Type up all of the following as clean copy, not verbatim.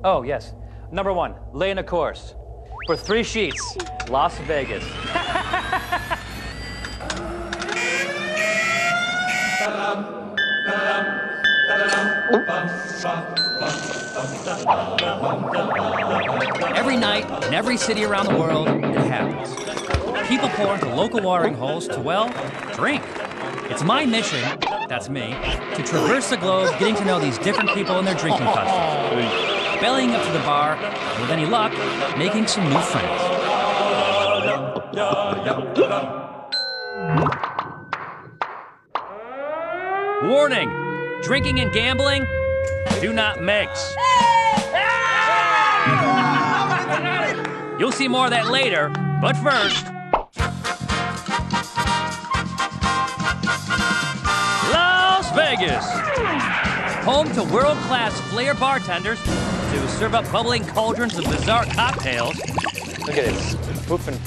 Oh, yes. Number 1, laying a course. For 3 sheets, Las Vegas. Every night, in every city around the world, it happens. People pour into local watering holes to, well, drink. It's my mission, that's me, to traverse the globe, getting to know these different people and their drinking customs. Bellying up to the bar, and with any luck, making some new friends. Warning! Drinking and gambling do not mix. You'll see more of that later, but first... Las Vegas! Home to world-class flair bartenders to serve up bubbling cauldrons of bizarre cocktails. Look at it, it's poofing.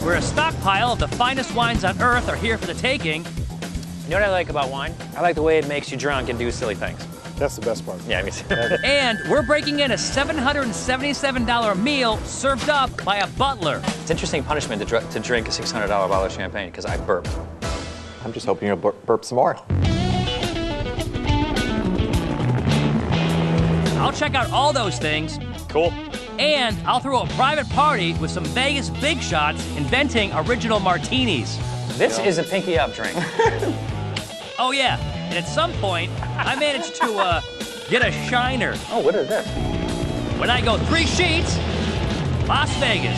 Where a stockpile of the finest wines on earth are here for the taking. You know what I like about wine? I like the way it makes you drunk and do silly things. That's the best part. Yeah, me too. And we're breaking in a $777 meal served up by a butler. It's interesting punishment to drink a $600 bottle of champagne because I burped. I'm just hoping you'll burp some more. I'll check out all those things. Cool. And I'll throw a private party with some Vegas big shots inventing original martinis. This is a pinky up drink. Oh yeah, and at some point, I managed to get a shiner. Oh, what is this? When I go 3 sheets, Las Vegas.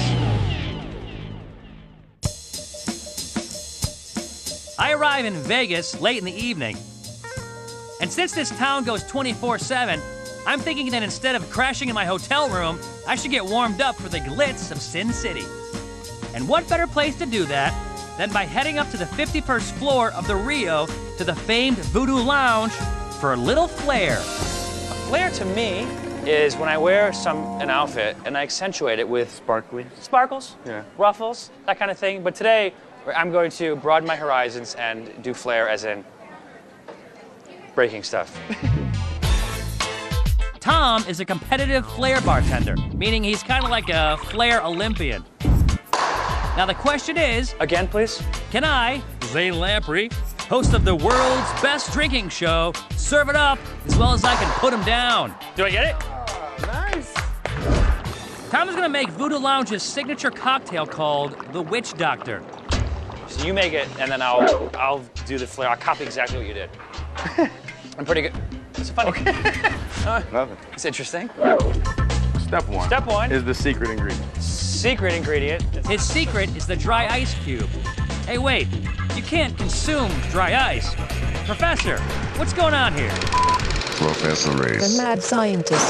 I arrive in Vegas late in the evening. And since this town goes 24/7, I'm thinking that instead of crashing in my hotel room, I should get warmed up for the glitz of Sin City. And what better place to do that than by heading up to the 51st floor of the Rio to the famed Voodoo Lounge for a little flair. Flair to me is when I wear an outfit and I accentuate it with sparkles, ruffles, that kind of thing. But today, I'm going to broaden my horizons and do flair as in breaking stuff. Tom is a competitive flair bartender, meaning he's kind of like a flair Olympian. Now the question is... Again, please? Can I, Zane Lamprey, host of the world's best drinking show, serve it up as well as I can put him down? Do I get it? Nice. Tom is gonna make Voodoo Lounge's signature cocktail called the Witch Doctor. So you make it, and then I'll do the flair. I'll copy exactly what you did. I'm pretty good. It's funny. Nothing. It's interesting. Step 1. Step 1 is the secret ingredient. Secret ingredient. His secret is the dry ice cube. Hey, wait, you can't consume dry ice. Professor, what's going on here? Professor Race. The mad scientist.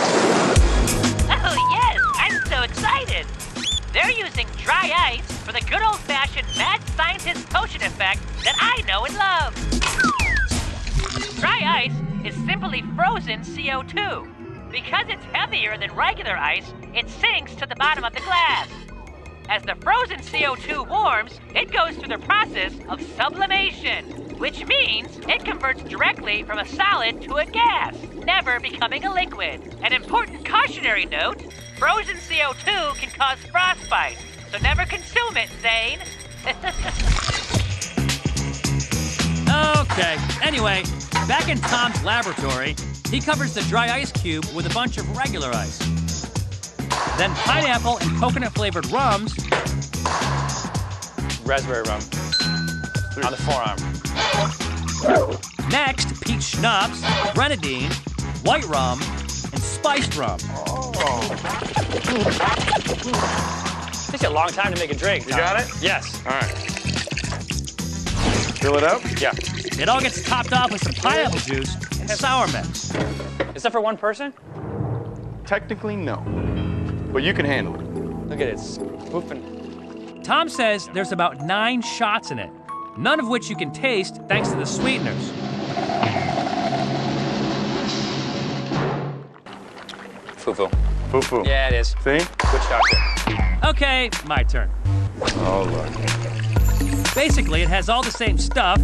Oh, yes, I'm so excited. They're using dry ice for the good old-fashioned mad scientist potion effect that I know and love. Dry ice is simply frozen CO2. Because it's heavier than regular ice, it sinks to the bottom of the glass. As the frozen CO2 warms, it goes through the process of sublimation, which means it converts directly from a solid to a gas, never becoming a liquid. An important cautionary note, frozen CO2 can cause frostbite, so never consume it, Zane. Okay, anyway, back in Tom's laboratory, he covers the dry ice cube with a bunch of regular ice. Then pineapple and coconut-flavored rums. Raspberry rum. On the forearm. Next, peach schnapps, grenadine, white rum, and spiced rum. Takes a long time to make a drink. You got it? Yes. All right. Fill it up? Yeah. It all gets topped off with some pineapple juice and sour mix. Is that for one person? Technically, no. But you can handle it. Look at it, it's poofing. Tom says there's about 9 shots in it, none of which you can taste thanks to the sweeteners. Foo-foo. Foo-foo. Yeah, it is. See? Witch doctor. Okay, my turn. Oh, look. Basically, it has all the same stuff,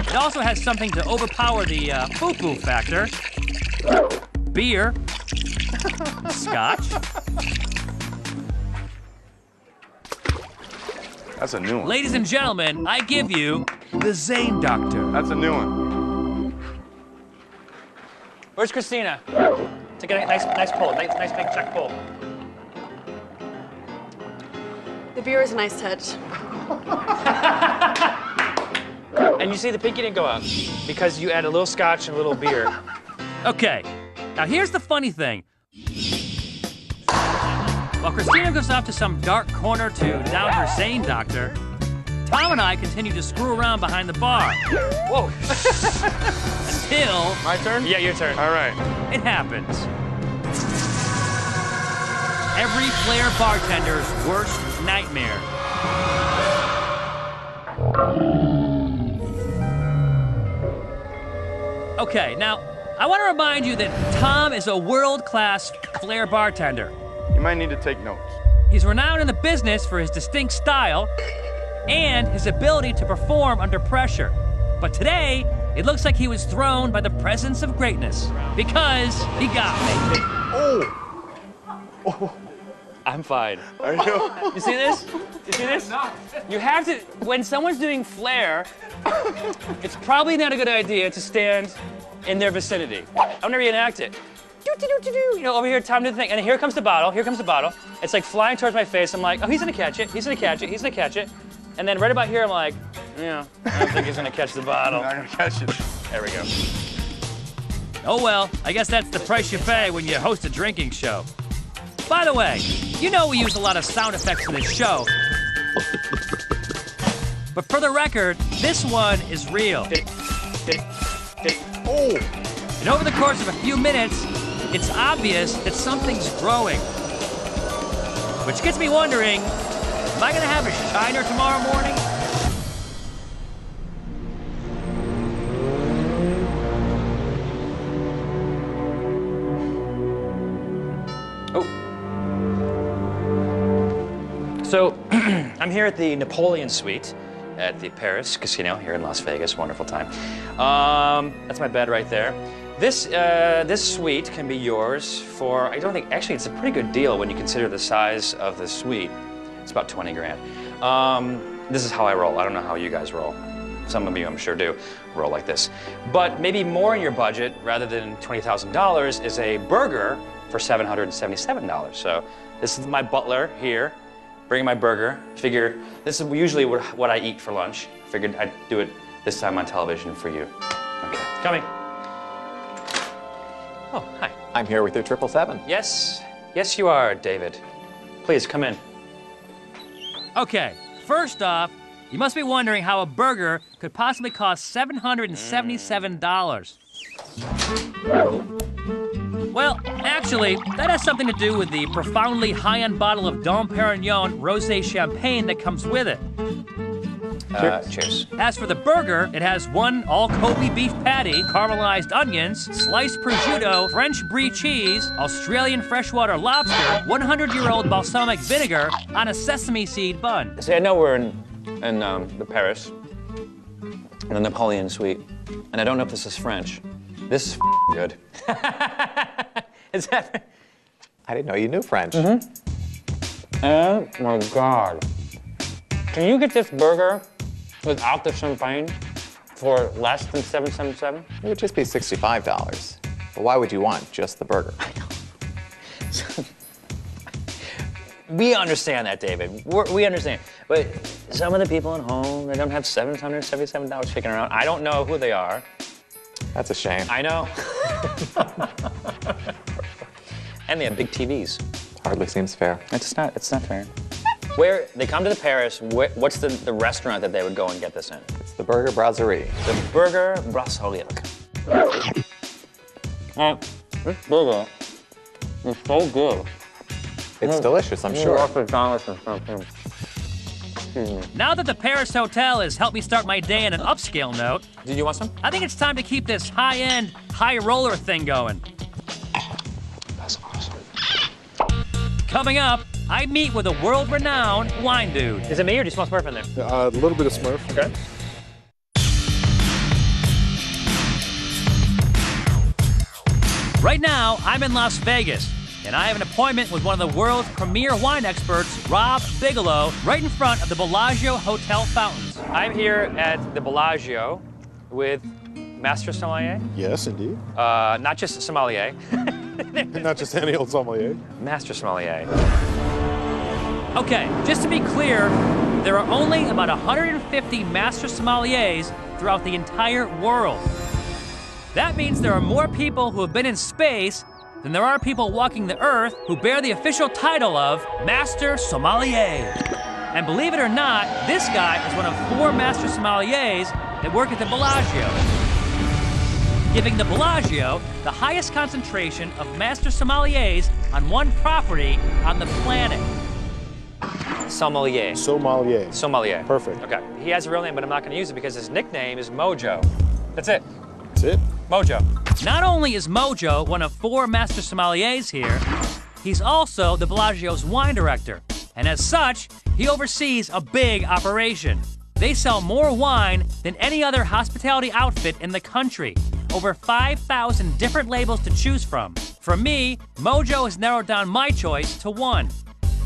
It also has something to overpower the foo-foo factor. Beer. Scotch. That's a new one. Ladies and gentlemen, I give you the Zane Doctor. That's a new one. Where's Christina? Take a nice pull, nice big check pull. The beer is a nice touch. And you see the pinky didn't go up because you add a little scotch and a little beer. Okay, now here's the funny thing. While Christina goes off to some dark corner to down her Zane Doctor, Tom and I continue to screw around behind the bar. Whoa. Until My turn? Yeah, your turn. All right. it happens. Every Flair bartender's worst nightmare. Okay, now, I want to remind you that Tom is a world-class Flair bartender. You might need to take notes. He's renowned in the business for his distinct style and his ability to perform under pressure. But today, it looks like he was thrown by the presence of greatness because he got me. I'm fine. Are you? You see this? You see this? You have to, when someone's doing flair, it's probably not a good idea to stand in their vicinity. I'll never reenact it. You know, over here, Tom did the thing, and here comes the bottle, here comes the bottle. It's like flying towards my face. I'm like, oh, he's gonna catch it, he's gonna catch it, he's gonna catch it. And then right about here, I'm like, yeah, I don't think he's gonna catch the bottle. I'm not gonna catch it. There we go. Oh well, I guess that's the price you pay when you host a drinking show. By the way, you know we use a lot of sound effects in this show. But for the record, this one is real. Oh! And over the course of a few minutes, it's obvious that something's growing. Which gets me wondering, am I gonna have a shiner tomorrow morning? So, I'm here at the Napoleon Suite at the Paris Casino here in Las Vegas. Wonderful time. That's my bed right there. This suite can be yours for, I don't think, actually it's a pretty good deal when you consider the size of the suite. It's about 20 grand. This is how I roll. I don't know how you guys roll. Some of you, I'm sure, do roll like this. But maybe more in your budget, rather than $20,000, is a burger for $777. So this is my butler here, bringing my burger. Figure, this is usually what I eat for lunch. Figured I'd do it this time on television for you. Okay, coming. Oh, hi. I'm here with your 777. Yes, yes you are, David. Please, come in. Okay, first off, you must be wondering how a burger could possibly cost $777. Well, actually, that has something to do with the profoundly high-end bottle of Dom Perignon rosé champagne that comes with it. Cheers. As for the burger, it has one all-Kobe beef patty, caramelized onions, sliced prosciutto, French brie cheese, Australian freshwater lobster, 100-year-old balsamic vinegar on a sesame seed bun. See, I know we're in the Paris, in the Napoleon Suite, and I don't know if this is French. This is good. Is that? I didn't know you knew French. Oh my God. Can you get this burger without the champagne for less than $777? It would just be $65. But why would you want just the burger? We understand that, David. We understand. But some of the people at home, they don't have $777 kicking around. I don't know who they are. That's a shame. I know. And they have big TVs. Hardly seems fair. It's not fair. Where they come to the Paris, what's the restaurant that they would go and get this in? It's the Burger Brasserie. The Burger Brasserie. This burger is so good. It's delicious, I'm sure. Now that the Paris Hotel has helped me start my day on an upscale note, Did you want some? I think it's time to keep this high-end, high-roller thing going. That's awesome. Coming up, I meet with a world-renowned wine dude. Is it me or do you smell Smurf in there? A little bit of Smurf. Okay. Right now, I'm in Las Vegas, and I have an appointment with one of the world's premier wine experts, Rob Bigelow, right in front of the Bellagio Hotel fountains. I'm here at the Bellagio with Master Sommelier. Yes, indeed. Not just sommelier. Not just any old sommelier. Master Sommelier. Okay, just to be clear, there are only about 150 master sommeliers throughout the entire world. That means there are more people who have been in space than there are people walking the earth who bear the official title of Master Sommelier. And believe it or not, this guy is one of 4 master sommeliers that work at the Bellagio, giving the Bellagio the highest concentration of master sommeliers on one property on the planet. Sommelier. Sommelier. Sommelier. Perfect. Okay. He has a real name, but I'm not going to use it because his nickname is Mojo. That's it. That's it? Mojo. Not only is Mojo one of 4 master sommeliers here, he's also the Bellagio's wine director. And as such, he oversees a big operation. They sell more wine than any other hospitality outfit in the country. Over 5,000 different labels to choose from. For me, Mojo has narrowed down my choice to one.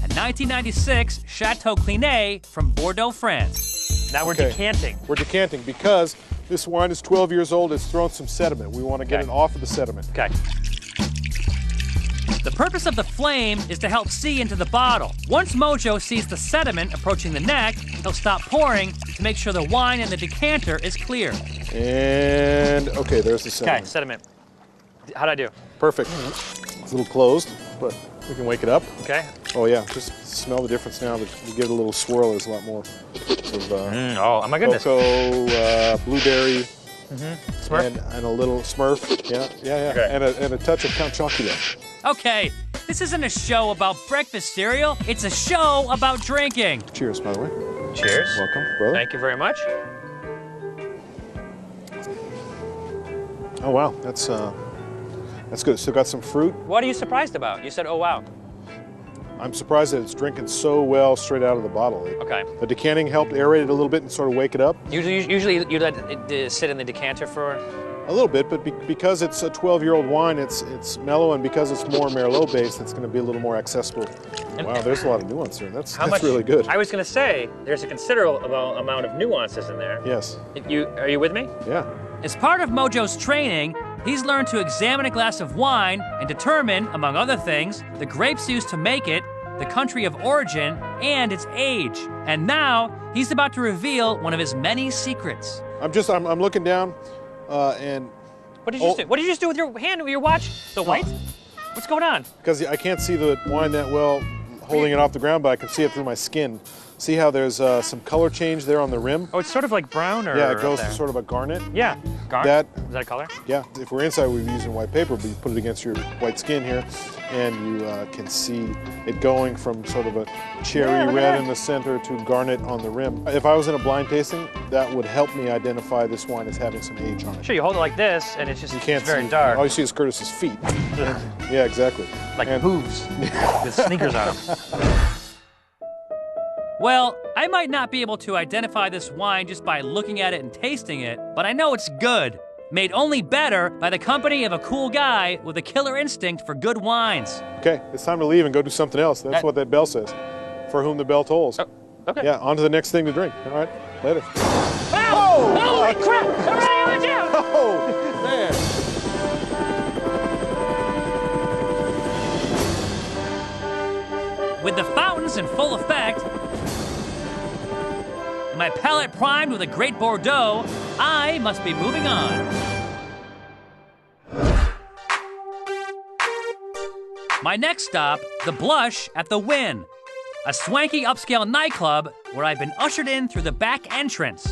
A 1996 Chateau Clinet from Bordeaux, France. Now we're Okay. decanting. We're decanting because this wine is 12 years old. It's thrown some sediment. We want to get Okay. it off of the sediment. Okay. The purpose of the flame is to help see into the bottle. Once Mojo sees the sediment approaching the neck, he'll stop pouring to make sure the wine in the decanter is clear. And, okay, there's the Okay, sediment. sediment. How'd I do? Perfect. It's a little closed, but we can wake it up. Okay. Oh, yeah, just smell the difference now. That we give it a little swirl. There's a lot more of Oh my goodness. cocoa, blueberry, Smurf? and a little Smurf. Yeah, yeah, yeah. Okay. And a touch of Count Chocula. Okay, this isn't a show about breakfast cereal, it's a show about drinking. Cheers, by the way. Cheers. Welcome, brother. Thank you very much. Oh, wow, that's good. Still got some fruit. What are you surprised about? You said, oh wow. I'm surprised that it's drinking so well straight out of the bottle. Okay. The decanting helped aerate it a little bit and sort of wake it up Usually you let it sit in the decanter for. a little bit, but because it's a 12-year-old wine, it's mellow, and because it's more Merlot based, it's going to be a little more accessible. Wow, there's a lot of nuance here. That's really good. I was going to say there's a considerable amount of nuances in there. Yes. Are you with me? Yeah. As part of Mojo's training, he's learned to examine a glass of wine and determine, among other things, the grapes used to make it, the country of origin, and its age. And now, he's about to reveal one of his many secrets. I'm looking down, and What did you just do? What did you just do with your hand, with your watch? The white? What's going on? because I can't see the wine that well holding it off the ground, but I can see it through my skin. See how there's some color change there on the rim? Oh, it's sort of like brown or Yeah, it goes up to there? sort of a garnet. Yeah. Garnet? That- Is that a color? Yeah, if we're inside, we'd be using white paper, but you put it against your white skin here, and you can see it going from sort of a cherry red in the center to garnet on the rim. If I was in a blind tasting, that would help me identify this wine as having some age on it. Sure, you hold it like this, and it's just You can't it's very see. dark. All you see is Curtis's feet. Yeah, exactly. Like And- hooves with sneakers on them. Well, I might not be able to identify this wine just by looking at it and tasting it, but I know it's good. Made only better by the company of a cool guy with a killer instinct for good wines. Okay, it's time to leave and go do something else. That's what that bell says. For whom the bell tolls. Oh, okay. Yeah, on to the next thing to drink. All right, later. Oh! Holy crap! I'm running out of town! Oh, man. With the fountains in full effect, and my palate primed with a great Bordeaux, I must be moving on. My next stop, the Blush at the Wynn, a swanky upscale nightclub where I've been ushered in through the back entrance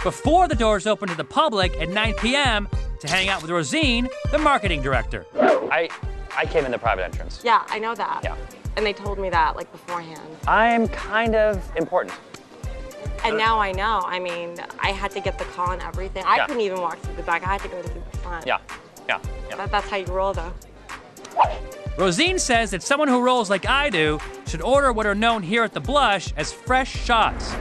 before the doors open to the public at 9 p.m. to hang out with Rosine, the marketing director. I came in the private entrance. Yeah, I know that. Yeah. And they told me that, like, beforehand. I'm kind of important. And now I know. I mean, I had to get the call and everything. I Yeah. couldn't even walk through the back. I had to go through the front. Yeah. That's how you roll, though. Rosine says that someone who rolls like I do should order what are known here at the Blush as fresh shots.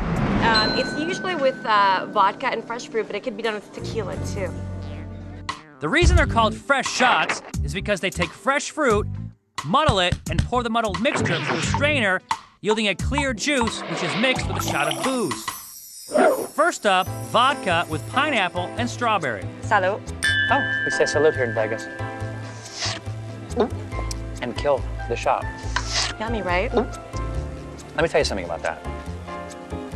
It's usually with vodka and fresh fruit, but it could be done with tequila, too. The reason they're called fresh shots is because they take fresh fruit, muddle it, and pour the muddled mixture through a strainer, yielding a clear juice which is mixed with a shot of booze. First up, vodka with pineapple and strawberry. Salud. Oh, we say salute here in Vegas. And kill the shot. Yummy, right? Let me tell you something about that.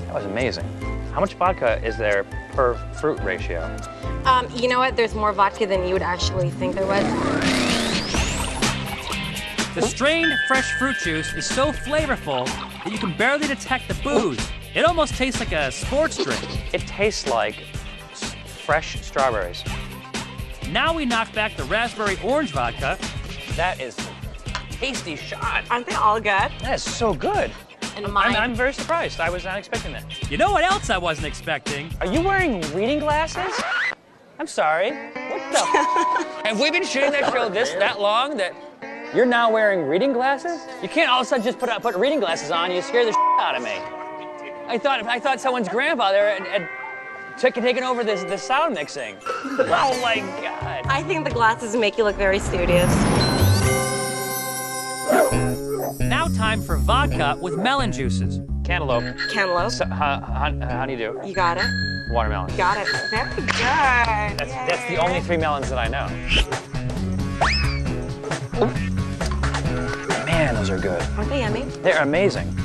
That was amazing. How much vodka is there per fruit ratio? You know what? There's more vodka than you would actually think there was. The strained fresh fruit juice is so flavorful that you can barely detect the booze. It almost tastes like a sports drink. It tastes like fresh strawberries. Now we knock back the raspberry orange vodka. That is a tasty shot. Aren't they all good? That is so good. And mine. I'm very surprised. I was not expecting that. You know what else I wasn't expecting? Are you wearing reading glasses? I'm sorry. What the? Have we been shooting that show that long that you're now wearing reading glasses? You can't all of a sudden just put reading glasses on. You scare the out of me. I thought someone's grandfather had taken over this sound mixing. Oh my God. I think the glasses make you look very studious. Now time for vodka with melon juices. Cantaloupe. Cantaloupe. Honeydew. You got it. Watermelon. Got it. Very good. That's the only 3 melons that I know. Man, those are good. Aren't they yummy? They're amazing.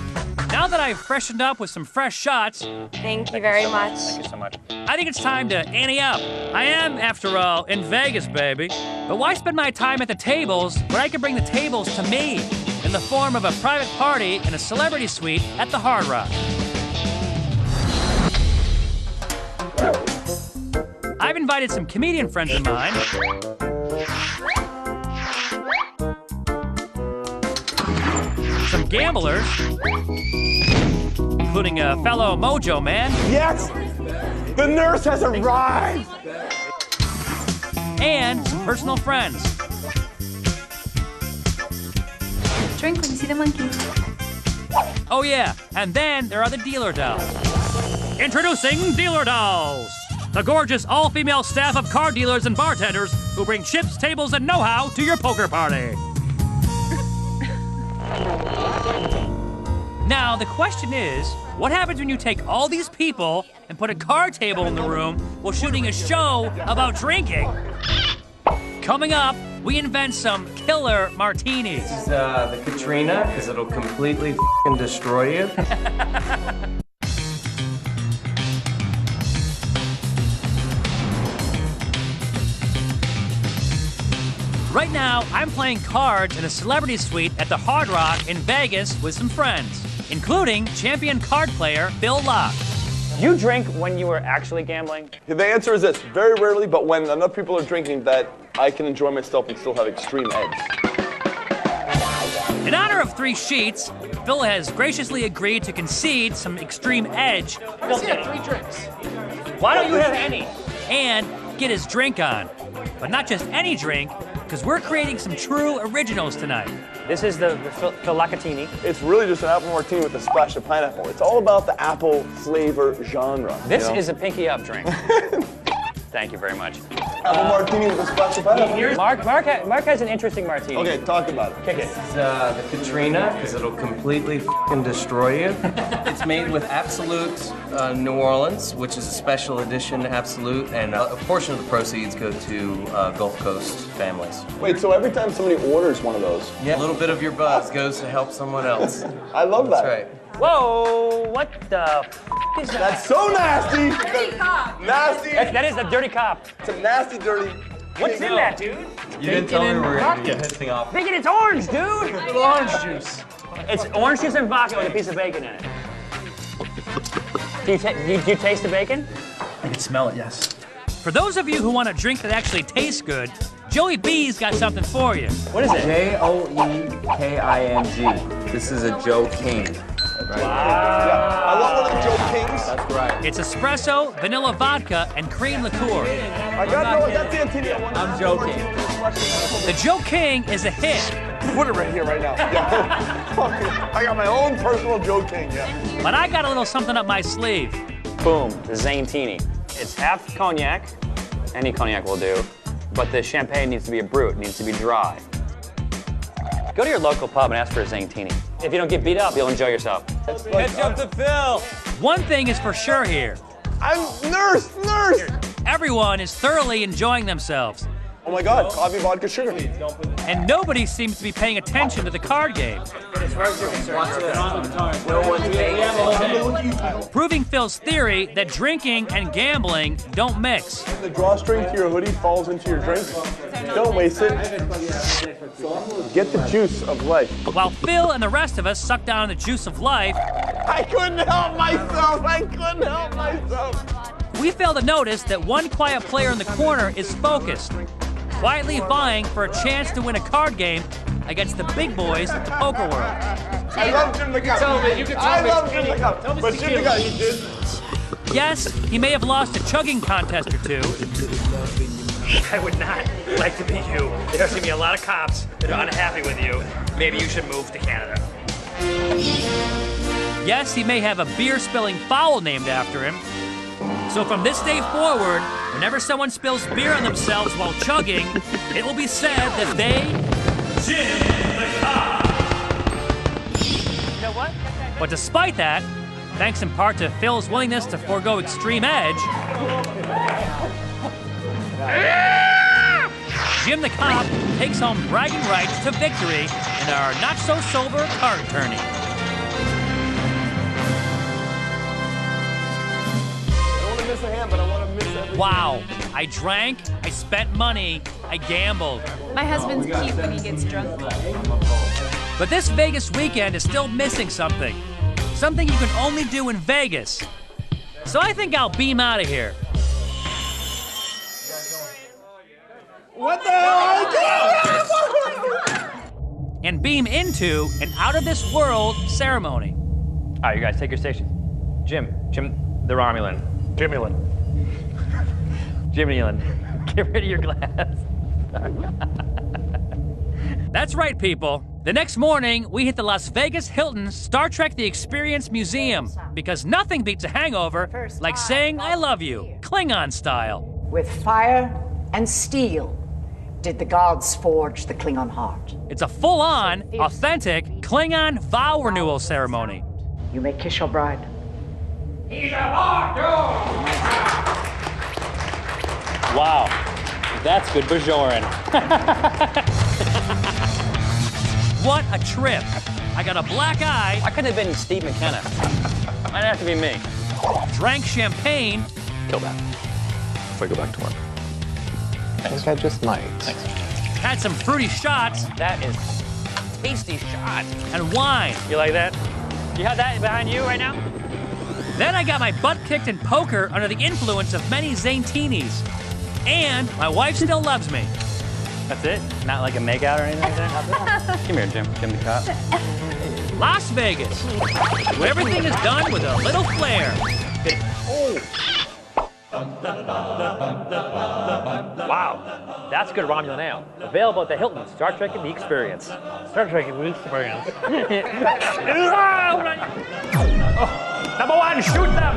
Now that I've freshened up with some fresh shots, Thank you very much. Thank you so much. I think it's time to ante up. I am, after all, in Vegas, baby. But why spend my time at the tables when I can bring the tables to me in the form of a private party in a celebrity suite at the Hard Rock? I've invited some comedian friends of mine. Some gamblers, including a fellow Mojo man. Yes! The nurse has arrived! And some personal friends. Drink when you see the monkey. Oh yeah, and then there are the dealer dolls. Introducing Dealer Dolls, the gorgeous all-female staff of card dealers and bartenders who bring chips, tables, and know-how to your poker party. Now, the question is, what happens when you take all these people and put a card table in the room while shooting a show about drinking? Coming up, we invent some killer martinis. This is the Katrina, because it'll completely f***ing destroy you. Right now, I'm playing cards in a celebrity suite at the Hard Rock in Vegas with some friends, including champion card player Bill Locke. You drink when you were actually gambling? The answer is this, very rarely, but when enough people are drinking that I can enjoy myself and still have extreme edge. In honor of 3 sheets, Bill has graciously agreed to concede some extreme edge. Bill, get 3 drinks. Why don't you have any? And get his drink on. But not just any drink, because we're creating some true originals tonight. This is the Filacatini. It's really just an apple martini with a splash of pineapple. It's all about the apple flavor genre. This is a pinky up drink. Thank you very much. Apple martini with a splash of pineapple. Mark has an interesting martini. Okay, talk about it. Kick it. This is the Katrina, because it'll completely f***ing destroy you. It's made with Absolute New Orleans, which is a special edition Absolute, and a portion of the proceeds go to Gulf Coast families. Wait, so every time somebody orders one of those? Yeah, a little bit of your buzz goes to help someone else. I love that. That's right. Whoa, what the is that? That's so nasty! Dirty cop. Nasty! That is a dirty cop. It's a nasty, dirty... What's in that, dude? You didn't tell me we were going to be pissing off. Bacon, it's orange, dude! Little orange juice. It's orange juice and vodka with a piece of bacon in it. Do you taste the bacon? I can smell it, yes. For those of you who want a drink that actually tastes good, Joey B's got something for you. What is it? J-O-E-K-I-N-G. This is a Joe King. Right. Yeah, I want one of the Joe Kings. That's right. It's espresso, vanilla vodka, and cream liqueur. I got Santini. I'm joking. The Joe King is a hit. Put it right here, right now. Yeah. I got my own personal Joe King, yeah. But I got a little something up my sleeve. Boom, the Zantini. It's half cognac. Any cognac will do. but the champagne needs to be a brut, needs to be dry. Go to your local pub and ask for a Zantini. If you don't get beat up, you'll enjoy yourself. Catch up to Phil. One thing is for sure here. I'm nurse. Everyone is thoroughly enjoying themselves. Oh my God, coffee, vodka, sugar. And nobody seems to be paying attention to the card game. Proving Phil's theory that drinking and gambling don't mix. The drawstring to your hoodie falls into your drink. Don't waste it. Get the juice of life. While Phil and the rest of us suck down the juice of life, I couldn't help myself. we fail to notice that one quiet player in the corner is focused, quietly vying for a chance to win a card game against the big boys of the poker world. I love Jim the Cup. I love Jim the Cup. But Jim the Cup, he did. Yes, he may have lost a chugging contest or two. I would not like to be you. There's gonna be a lot of cops that are unhappy with you. Maybe you should move to Canada. Yes, he may have a beer-spilling fowl named after him. So from this day forward, whenever someone spills beer on themselves while chugging, it will be said that they... Jim the Cop! You know what? But despite that, thanks in part to Phil's willingness to forego extreme edge, Jim the Cop takes home bragging rights to victory in our not-so-sober card tourney. Miss a hand, but I want to miss everything. Wow, I drank, I spent money, I gambled. My husband's cute when he gets drunk. But this Vegas weekend is still missing something. Something you can only do in Vegas. So I think I'll beam out of here. What the hell? And beam into an out-of-this-world ceremony. All right, you guys, take your stations. Jim, the Romulan. Jimmyland. Get rid of your glass. That's right, people. The next morning, we hit the Las Vegas Hilton Star Trek The Experience Museum because nothing beats a hangover like saying I love you, Klingon style. With fire and steel did the gods forge the Klingon heart. It's a full-on, authentic Klingon vow renewal ceremony. You may kiss your bride. Wow, that's good Bajoran. What a trip. I got a black eye. I could have been Steve McKenna. Might have to be me. Drank champagne. Kill that. Before I go back to work. I think I just might. Thanks. Had some fruity shots. That is tasty shot. And wine. You like that? You have that behind you right now? Then I got my butt kicked in poker under the influence of many Zantinis. And my wife still loves me. That's it? Not like a makeout or anything like that? Come here, Jim the Cop. Las Vegas, where everything is done with a little flair. Wow, that's good Romulan ale. Available at the Hilton Star Trek The Experience. Star Trek The Experience. Number one, shoot them!